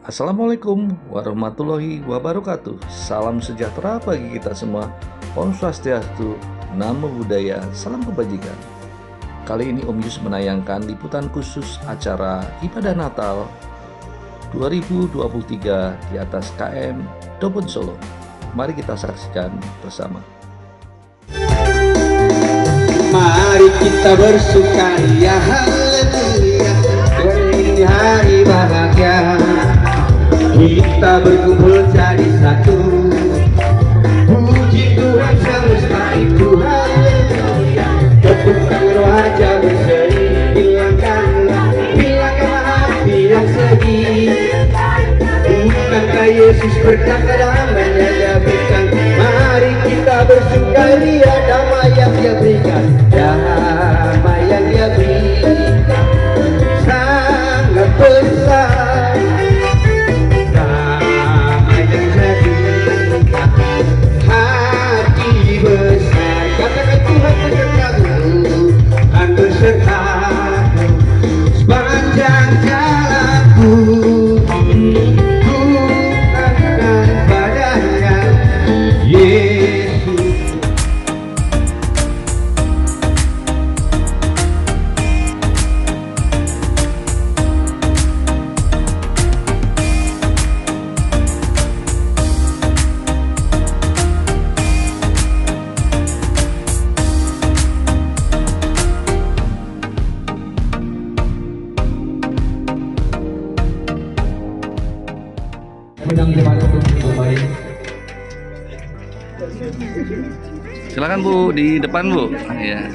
Assalamualaikum warahmatullahi wabarakatuh. Salam sejahtera bagi kita semua. Om Swastiastu, Namo Buddhaya, salam kebajikan. Kali ini Om Yus menayangkan liputan khusus acara Ibadah Natal 2023 di atas KM Dobon Solo. Mari kita saksikan bersama. Mari kita bersukaria, haleluya, ini hari bahagia. Kita berkumpul jadi satu, puji Tuhan semesta itu, haleluya. Tepukkan wajah berseri, hilangkan hati yang sedih. Bukankah Yesus berkata damai yang Dia berikan? Mari kita bersukaria, damai yang Dia berikan, damai yang Dia berikan sangat besar. Damai yang jadi hati besar. Katakan Tuhan besertaku, Tuhan besertaku sepanjang jalanku. Silakan Bu, di depan Bu. Ya.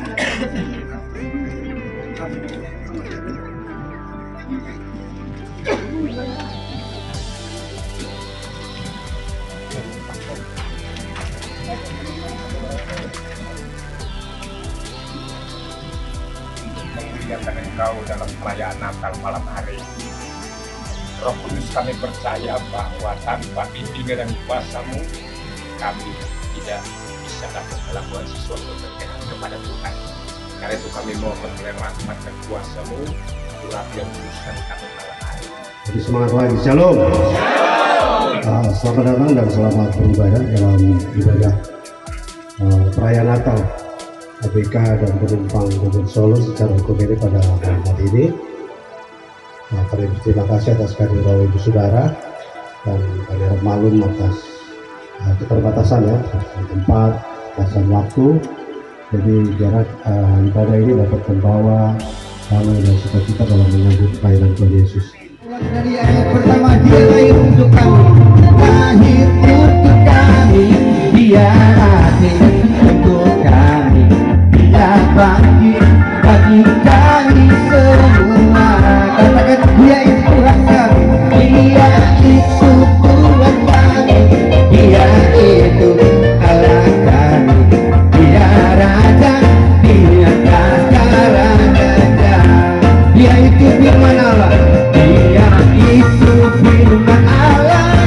Memuliakan Engkau dalam perayaan Natal malam hari. Roh Kudus, kami percaya bahwa tanpa bimbingan dan kuasa-Mu, kami tidak bisa dapat melakukan sesuatu berkaitan kepada Tuhan. Karena itu kami mohon oleh rahmat dan kuasa-Mu, urapi yang kuduskan kami malam hari. Jadi semangat lagi, shalom. Selamat datang dan selamat beribadah dalam ibadah perayaan Natal ABK dan penumpang Dobon Solo secara hukum ini pada malam hari ini. Kami berterima kasih atas kehadiran Ibu Saudara dan kami maklum atas keterbatasan ya, tempat, batasan waktu. Jadi jarak ibadah ini dapat membawa damai dan sukacita dalam menyambut kelahiran Tuhan Yesus. Dari ayat pertama, Dia lahir untuk kami, lahir untuk kami, Dia mati untuk kami, Dia bangkit bagi kami semua. Katakan Dia itu Tuhan kami, Dia itu Tuhan kami, Dia itu Allah kami, Dia Raja di atas segala raja. Dia itu firman Allah, Dia itu firman Allah,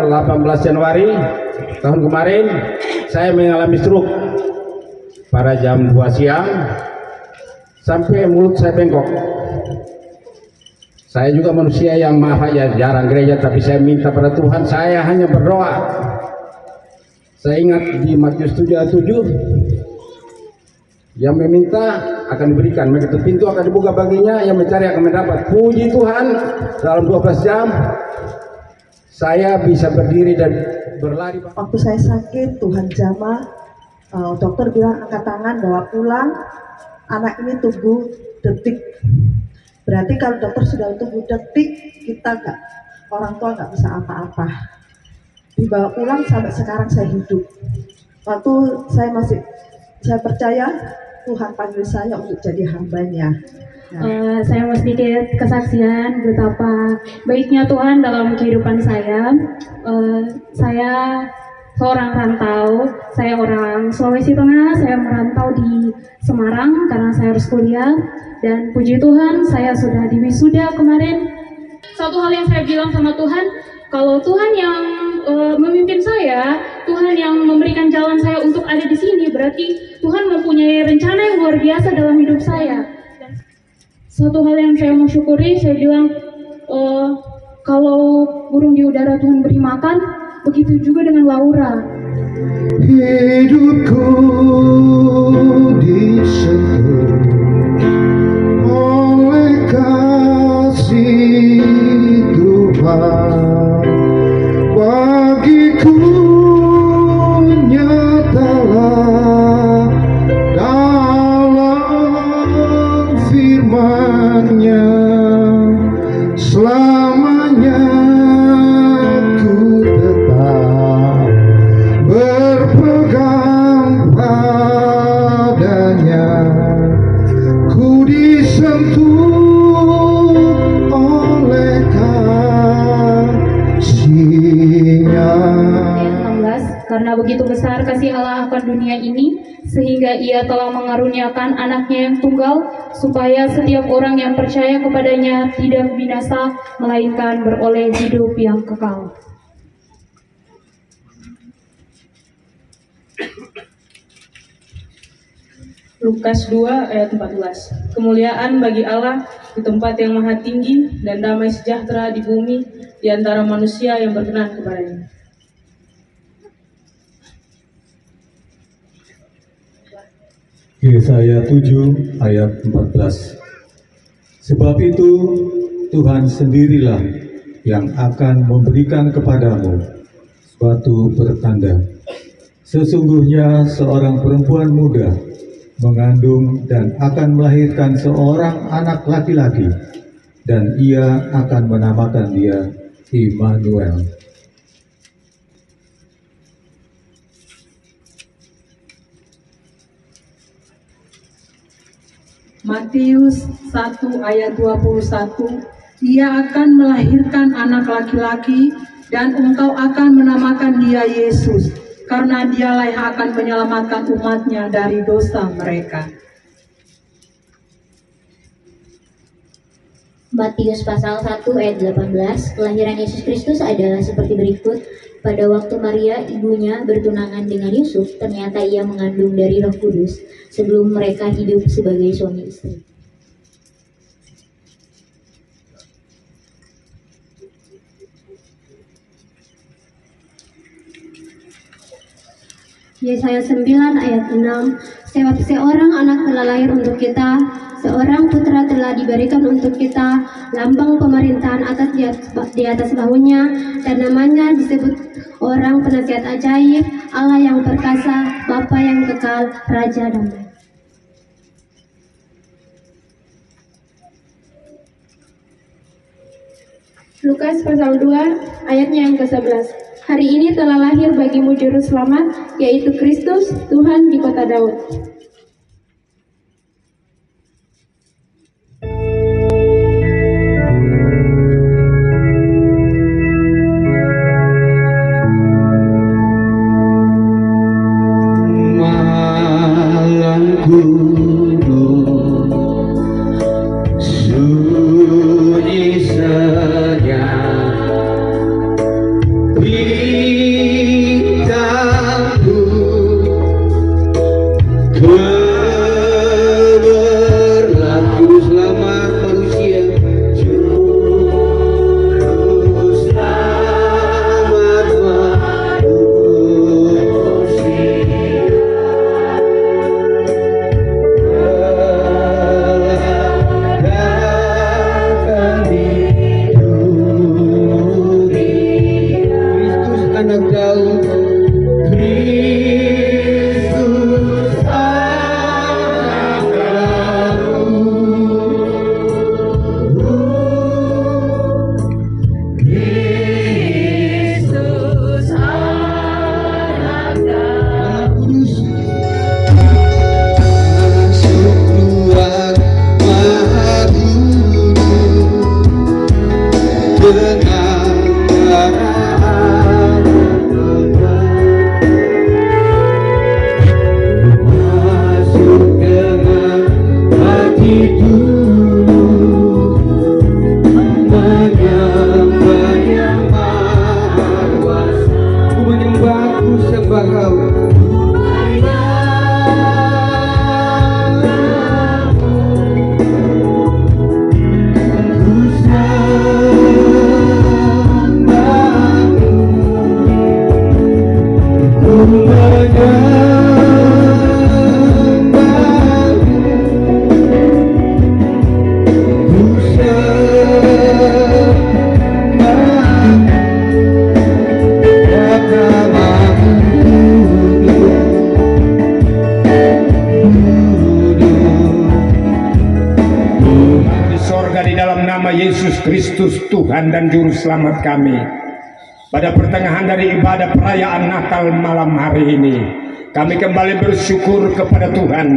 tanggal 18 Januari tahun kemarin saya mengalami stroke pada jam 2 siang sampai mulut saya bengkok. Saya juga manusia yang jarang gereja, tapi saya minta pada Tuhan, saya hanya berdoa. Saya ingat di Matius 7:7, yang meminta akan diberikan, begitu pintu akan dibuka baginya, yang mencari akan mendapat. Puji Tuhan, dalam 12 jam saya bisa berdiri dan berlari. Waktu saya sakit, Tuhan jamah, dokter bilang angkat tangan, bawa pulang, anak ini tunggu detik. Berarti kalau dokter sudah tunggu detik, orang tua nggak bisa apa-apa. Dibawa pulang sampai sekarang saya hidup. Waktu saya percaya Tuhan panggil saya untuk jadi hambanya. Saya mau sedikit kesaksian betapa baiknya Tuhan dalam kehidupan saya. Saya seorang rantau, saya orang Sulawesi Tengah, saya merantau di Semarang karena saya harus kuliah. Dan puji Tuhan, saya sudah diwisuda kemarin. Satu hal yang saya bilang sama Tuhan, kalau Tuhan yang memimpin saya, Tuhan yang memberikan jalan saya untuk ada di sini, berarti Tuhan mempunyai rencana yang luar biasa dalam hidup saya. Satu hal yang saya mau syukuri, saya bilang, kalau burung di udara Tuhan beri makan, begitu juga dengan Laura. Hidupku disentuh oleh kasih Tuhan, bagiku nyatalah dalam firman-Nya, selamanya ku tetap berpegang padanya. Ku disentuh oleh kasih-Nya. Karena begitu besar kasih Allah akan dunia ini, sehingga Ia telah mengaruniakan anaknya yang tunggal, supaya setiap orang yang percaya kepadanya tidak binasa, melainkan beroleh hidup yang kekal. Lukas 2 ayat 14. Kemuliaan bagi Allah di tempat yang maha tinggi, dan damai sejahtera di bumi di antara manusia yang berkenan kepadanya. Yesaya 7 ayat 14. Sebab itu Tuhan sendirilah yang akan memberikan kepadamu suatu pertanda. Sesungguhnya seorang perempuan muda mengandung dan akan melahirkan seorang anak laki-laki, dan ia akan menamakan dia Immanuel. Matius 1 ayat 21, Ia akan melahirkan anak laki-laki, dan engkau akan menamakan dia Yesus, karena dialah yang akan menyelamatkan umatnya dari dosa mereka. Matius pasal 1 ayat 18, kelahiran Yesus Kristus adalah seperti berikut. Pada waktu Maria, ibunya, bertunangan dengan Yusuf, ternyata ia mengandung dari Roh Kudus sebelum mereka hidup sebagai suami istri. Yesaya 9 ayat 6, sebab seorang anak telah lahir untuk kita, seorang putra telah diberikan untuk kita, lambang pemerintahan di atas bahunya, dan namanya disebut orang penasihat ajaib, Allah yang perkasa, Bapa yang kekal, Raja damai. Lukas pasal 2 ayatnya yang ke-11. Hari ini telah lahir bagimu juru selamat, yaitu Kristus, Tuhan di kota Daud. Malam guru sunyi senyap. kau, Kristus anak kamu. Kristus anak kamu. Masuk ruang maha dengan masuk dengan hati dulu, menyembah yang maha kuasa. Ku menyembah, ku sembah kau. Yesus Kristus Tuhan dan Juru Selamat kami, pada pertengahan dari ibadah perayaan Natal malam hari ini, kami kembali bersyukur kepada Tuhan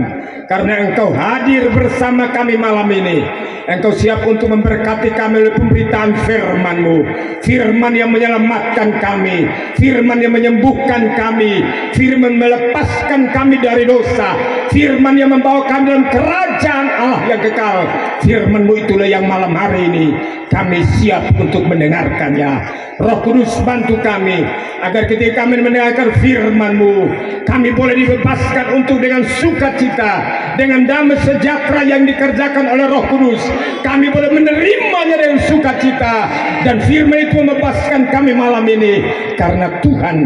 karena Engkau hadir bersama kami malam ini. Engkau siap untuk memberkati kami oleh pemberitaan firman-Mu, firman yang menyelamatkan kami, firman yang menyembuhkan kami, firman melepaskan kami dari dosa, firman yang membawa kami dalam kerajaan Allah yang kekal. Firman-Mu itulah yang malam hari ini kami siap untuk mendengarkannya. Roh Kudus bantu kami agar ketika kami mendengarkan firman-Mu, kami boleh dibebaskan untuk dengan sukacita, dengan damai sejahtera yang dikerjakan oleh Roh Kudus, kami boleh menerimanya dengan sukacita, dan firman itu membebaskan kami malam ini karena Tuhan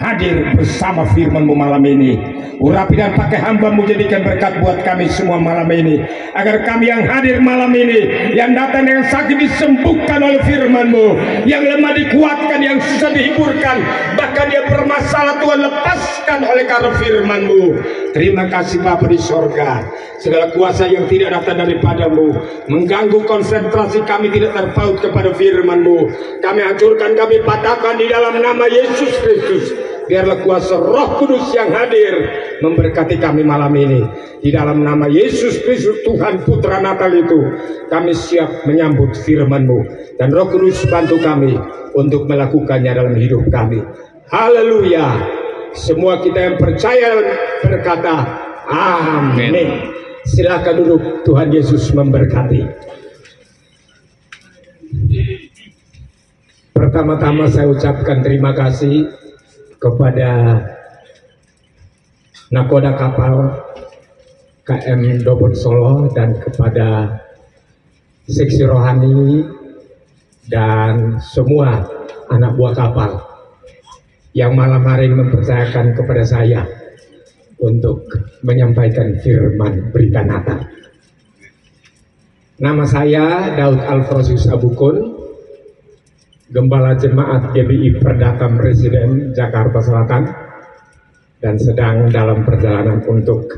hadir bersama firman-Mu malam ini. Urapi dan pakai hamba-Mu, jadikan berkat buat kami semua malam ini, agar kami yang hadir malam ini, yang datang dengan sakit disembuhkan oleh firman-Mu, yang lemah dikuatkan, yang susah dihiburkan, bahkan dia bermasalah Tuhan lepaskan oleh karena firman-Mu. Terima kasih Bapa di sorga. Segala kuasa yang tidak datang daripada-Mu mengganggu konsentrasi kami tidak terpaut kepada firman-Mu, kami hancurkan, kami patahkan di dalam nama Yesus Kristus. Biarlah kuasa Roh Kudus yang hadir memberkati kami malam ini. Di dalam nama Yesus Kristus Tuhan Putra Natal itu, kami siap menyambut firman-Mu, dan Roh Kudus bantu kami untuk melakukannya dalam hidup kami. Haleluya. Semua kita yang percaya berkata amin. Silakan duduk. Tuhan Yesus memberkati. Pertama-tama saya ucapkan terima kasih kepada nakoda kapal KM Dobon Solo dan kepada seksi rohani dan semua anak buah kapal yang malam hari ini mempercayakan kepada saya untuk menyampaikan firman berita Natal. Nama saya Daud Alfrosius Abukun, Gembala Jemaat GBI Perdatam Residen Jakarta Selatan, dan sedang dalam perjalanan untuk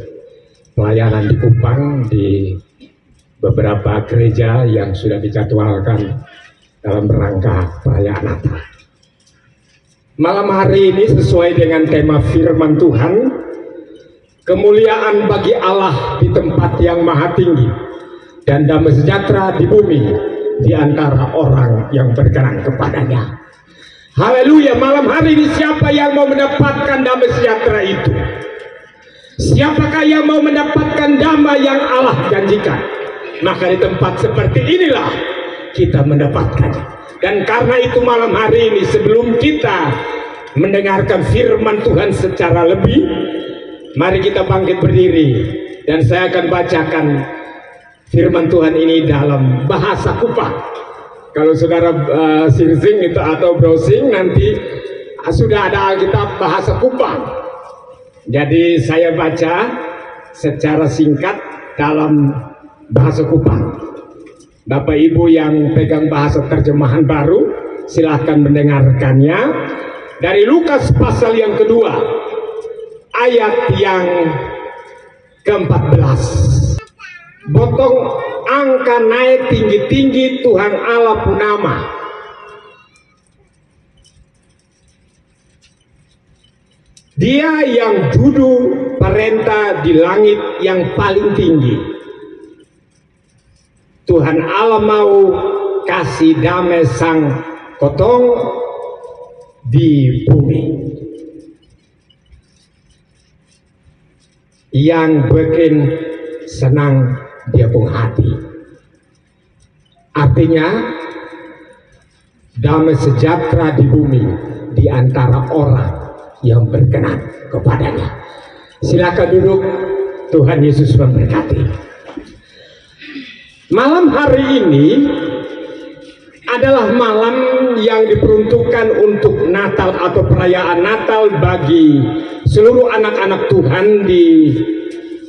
pelayanan di Kupang di beberapa gereja yang sudah dijadwalkan dalam rangka perayaan Natal. Malam hari ini sesuai dengan tema firman Tuhan, kemuliaan bagi Allah di tempat yang maha tinggi, dan damai sejahtera di bumi di antara orang yang berkenan kepadanya. Haleluya. Malam hari ini siapa yang mau mendapatkan damai sejahtera itu? Siapakah yang mau mendapatkan damai yang Allah janjikan? Maka di tempat seperti inilah kita mendapatkannya. Dan karena itu malam hari ini, sebelum kita mendengarkan firman Tuhan secara lebih, mari kita bangkit berdiri, dan saya akan bacakan firman Tuhan ini dalam bahasa Kupang. Kalau saudara singsing itu atau browsing, nanti sudah ada Alkitab bahasa Kupang. Jadi saya baca secara singkat dalam bahasa Kupang. Bapak Ibu yang pegang bahasa terjemahan baru, silahkan mendengarkannya. dari Lukas pasal yang kedua, ayat yang ke-14. Botong angka naik tinggi-tinggi Tuhan Allah punama. Dia yang duduk perintah di langit yang paling tinggi. Tuhan Allah mau kasih damai sang kotong di bumi. Yang bikin senang dia pun hati. Artinya damai sejahtera di bumi di antara orang yang berkenan kepadanya. Silakan duduk. Tuhan Yesus memberkati. Malam hari ini adalah malam yang diperuntukkan untuk Natal atau perayaan Natal bagi seluruh anak-anak Tuhan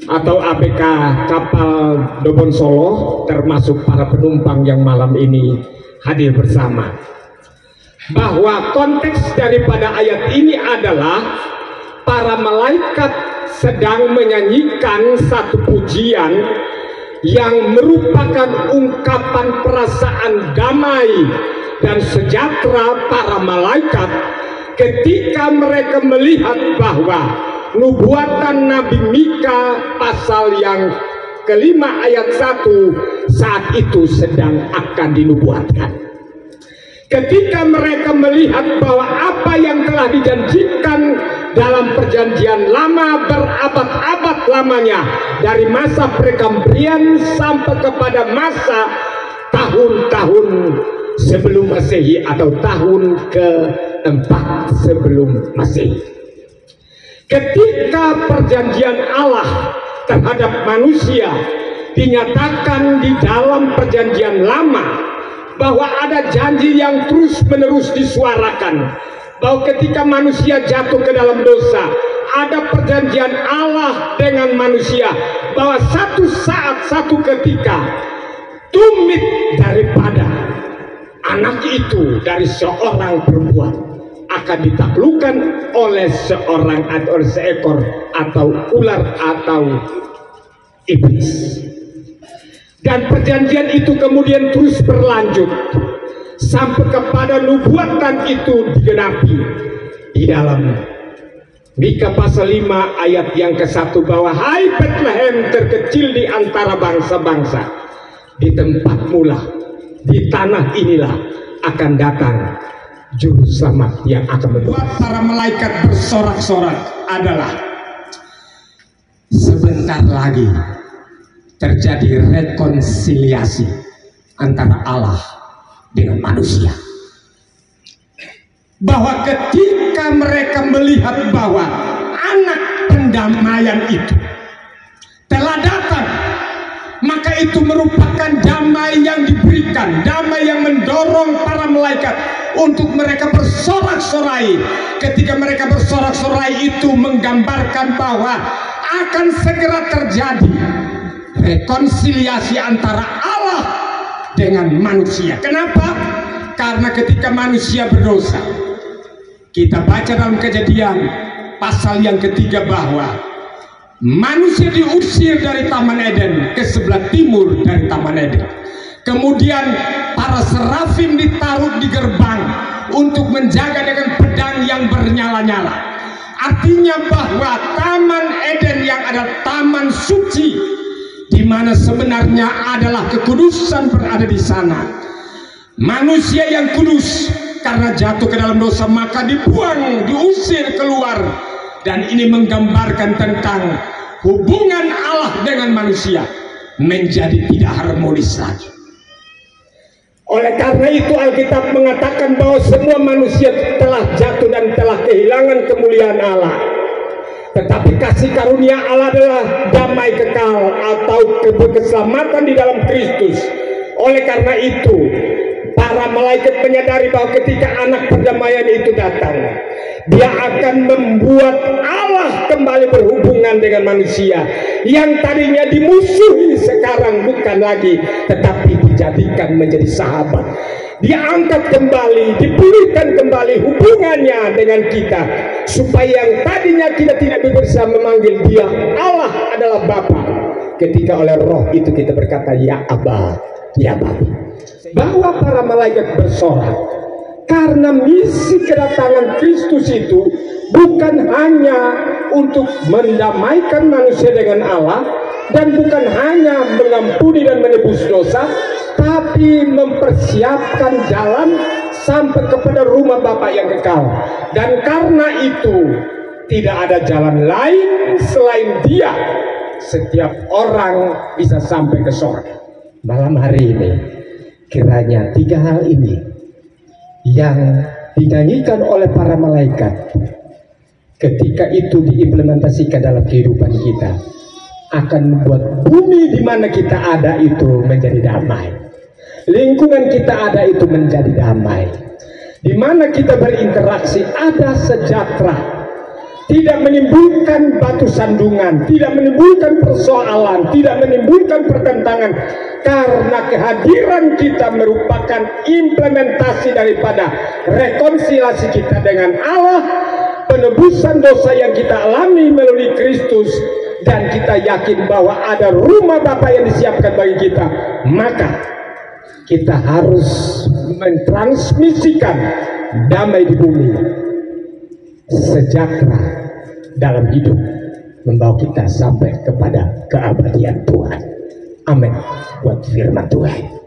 atau ABK kapal Dobon Solo, termasuk para penumpang yang malam ini hadir bersama. Bahwa konteks daripada ayat ini adalah para malaikat sedang menyanyikan satu pujian yang merupakan ungkapan perasaan damai dan sejahtera para malaikat ketika mereka melihat bahwa nubuatan Nabi Mika pasal yang kelima ayat 1 saat itu sedang akan dinubuatkan. Ketika mereka melihat bahwa apa yang telah dijanjikan dalam perjanjian lama berabad-abad lamanya, dari masa Prekambrian sampai kepada masa tahun-tahun sebelum Masehi atau tahun ke-4 sebelum Masehi. Ketika perjanjian Allah terhadap manusia dinyatakan di dalam perjanjian lama, bahwa ada janji yang terus-menerus disuarakan, bahwa ketika manusia jatuh ke dalam dosa, ada perjanjian Allah dengan manusia, bahwa satu saat, satu ketika, tumit daripada anak itu dari seorang perempuan akan ditaklukkan oleh seorang atau seekor atau ular atau iblis. Dan perjanjian itu kemudian terus berlanjut sampai kepada nubuatan itu digenapi di dalam Mika pasal 5 ayat yang ke-1, bahwa hai Bethlehem terkecil di antara bangsa-bangsa, di tempatmu lah, di tanah inilah akan datang juru selamat yang akan membuat para malaikat bersorak-sorak adalah sebentar lagi terjadi rekonsiliasi antara Allah dengan manusia. Bahwa ketika mereka melihat bahwa anak pendamaian itu telah datang, maka itu merupakan damai yang diberikan, damai yang mendorong para malaikat untuk mereka bersorak-sorai. Ketika mereka bersorak-sorai itu menggambarkan bahwa akan segera terjadi rekonsiliasi antara Allah dengan manusia. Kenapa? Karena ketika manusia berdosa, kita baca dalam Kejadian pasal yang ketiga bahwa manusia diusir dari Taman Eden ke sebelah timur dari Taman Eden. Kemudian para serafim ditaruh di gerbang untuk menjaga dengan pedang yang bernyala-nyala. Artinya bahwa Taman Eden yang adalah taman suci, di mana sebenarnya adalah kekudusan berada di sana. Manusia yang kudus karena jatuh ke dalam dosa maka dibuang, diusir keluar, dan ini menggambarkan tentang hubungan Allah dengan manusia menjadi tidak harmonis lagi. Oleh karena itu Alkitab mengatakan bahwa semua manusia telah jatuh dan telah kehilangan kemuliaan Allah. Tetapi kasih karunia Allah adalah damai kekal atau keselamatan di dalam Kristus. Oleh karena itu, para malaikat menyadari bahwa ketika anak perdamaian itu datang, dia akan membuat Allah kembali berhubungan dengan manusia yang tadinya dimusuhi, sekarang bukan lagi, tetapi dijadikan menjadi sahabat. Dia angkat kembali, dipulihkan kembali hubungannya dengan kita, supaya yang tadinya kita tidak bisa memanggil Dia Allah adalah Bapa, ketika oleh Roh itu kita berkata ya Abba, ya Bapa. Bahwa para malaikat bersorak karena misi kedatangan Kristus itu bukan hanya untuk mendamaikan manusia dengan Allah, dan bukan hanya mengampuni dan menebus dosa, tapi mempersiapkan jalan sampai kepada rumah Bapa yang kekal. Dan karena itu tidak ada jalan lain selain Dia. Setiap orang bisa sampai ke surga. Malam hari ini kiranya 3 hal ini yang dinyanyikan oleh para malaikat, ketika itu diimplementasikan dalam kehidupan kita, akan membuat bumi di mana kita ada itu menjadi damai. Lingkungan kita ada itu menjadi damai. Di mana kita berinteraksi ada sejahtera. Tidak menimbulkan batu sandungan, tidak menimbulkan persoalan, tidak menimbulkan pertentangan. Karena kehadiran kita merupakan implementasi daripada rekonsiliasi kita dengan Allah, penebusan dosa yang kita alami melalui Kristus, dan kita yakin bahwa ada rumah Bapa yang disiapkan bagi kita. Maka kita harus mentransmisikan damai di bumi, sejahtera dalam hidup, membawa kita sampai kepada keabadian Tuhan. Amin. Buat firman Tuhan.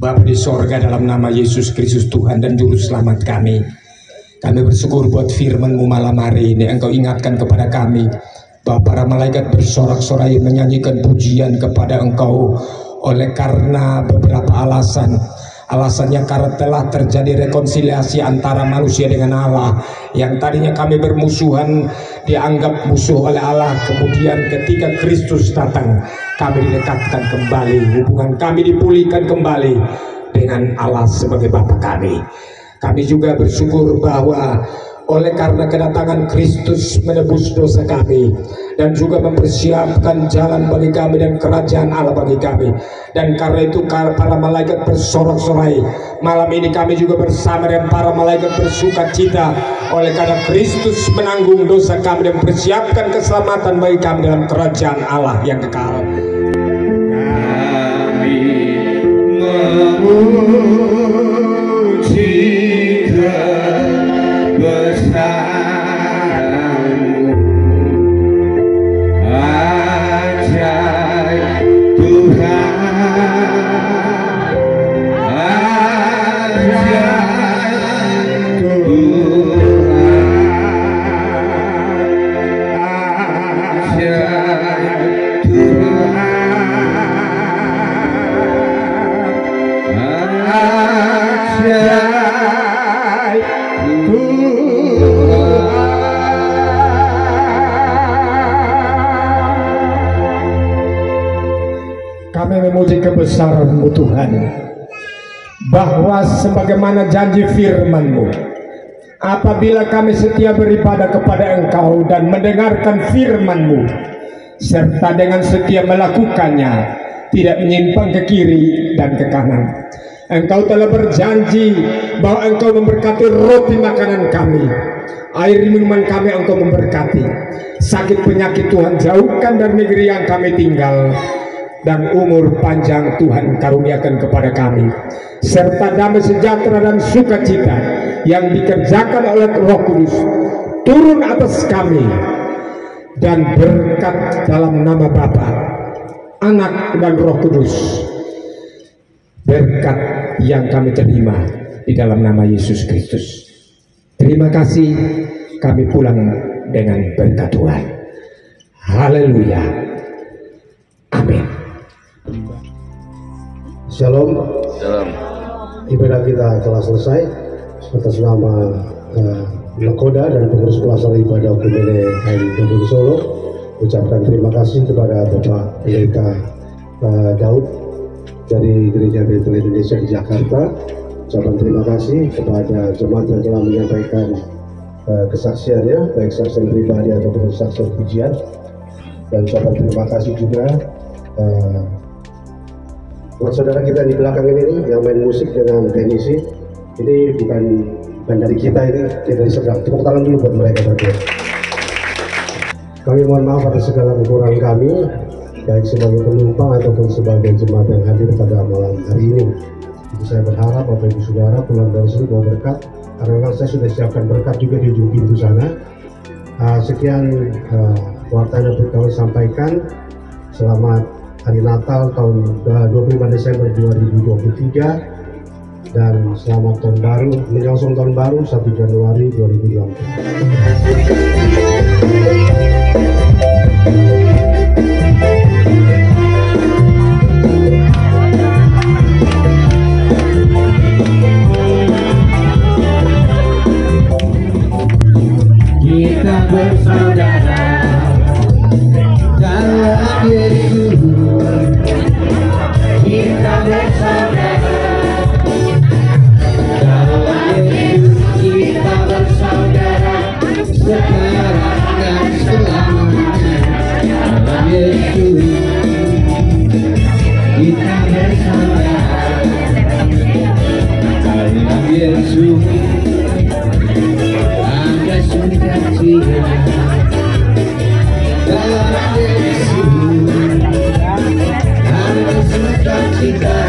Bapa di sorga, dalam nama Yesus Kristus Tuhan dan Juru Selamat kami bersyukur buat firman-Mu malam hari ini. Engkau ingatkan kepada kami bahwa para malaikat bersorak-sorai menyanyikan pujian kepada Engkau oleh karena beberapa alasan. Alasannya karena telah terjadi rekonsiliasi antara manusia dengan Allah. Yang tadinya kami bermusuhan, dianggap musuh oleh Allah. Kemudian ketika Kristus datang, kami didekatkan kembali. Hubungan kami dipulihkan kembali dengan Allah sebagai Bapa kami. Kami juga bersyukur bahwa oleh karena kedatangan Kristus menebus dosa kami, dan juga mempersiapkan jalan bagi kami dan kerajaan Allah bagi kami. Dan karena itu para malaikat bersorak-sorai. Malam ini kami juga bersama dengan para malaikat bersuka cita oleh karena Kristus menanggung dosa kami dan mempersiapkan keselamatan bagi kami dalam kerajaan Allah yang kekal. Kami memuji kebesaran-Mu, ajaib Tuhan, ajaib Tuhan, ajaib Tuhan. Kami memuji kebesaran-Mu Tuhan, bahwa sebagaimana janji firman-Mu, apabila kami setia beribadah kepada Engkau dan mendengarkan firman-Mu, serta dengan setia melakukannya, tidak menyimpang ke kiri dan ke kanan, Engkau telah berjanji bahwa Engkau memberkati roti makanan kami, air minuman kami Engkau memberkati. Sakit penyakit Tuhan jauhkan dari negeri yang kami tinggal, dan umur panjang Tuhan karuniakan kepada kami, serta damai sejahtera dan sukacita yang dikerjakan oleh Roh Kudus turun atas kami, dan berkat dalam nama Bapa, Anak dan Roh Kudus, berkat yang kami terima di dalam nama Yesus Kristus. Terima kasih, kami pulang dengan berkat Tuhan. Haleluya. Amin. Shalom. Shalom. Ibadah kita telah selesai. Atas nama Nakoda dan pengurus pelaksana ibadah Okumene Kabupaten Solo, ucapkan terima kasih kepada Bapak Pendeta Daud dari Gereja Bethel Indonesia di Jakarta. Ucapkan terima kasih kepada jemaat yang telah menyampaikan kesaksiannya, baik saksian pribadi ataupun saksian pujian. Dan ucapkan terima kasih juga buat saudara kita di belakang ini nih, yang main musik dengan teknisi. Ini bukan dari kita, ini dari sedang. Tepuk tangan dulu buat mereka berdua. Kami mohon maaf atas segala kekurangan kami, baik sebagai penumpang ataupun sebagai jemaat yang hadir pada malam hari ini. Jadi saya berharap Bapak Ibu Saudara pulang dari sini bawa berkat, karena memang saya sudah siapkan berkat juga di ujung pintu sana. Sekian warta yang kami sampaikan. Selamat Hari Natal tahun 25 Desember 2023, dan selamat tahun baru, menyongsong tahun baru 1 Januari 2024. Kita bersaudara dalam Yesus. Kita bersaudara dalam Yesus. Kita bersaudara sekarang dan selamanya dalam Yesus. Kita bersaudara dalam Yesus. Ada sukacita dalam Yesus. Ada sukacita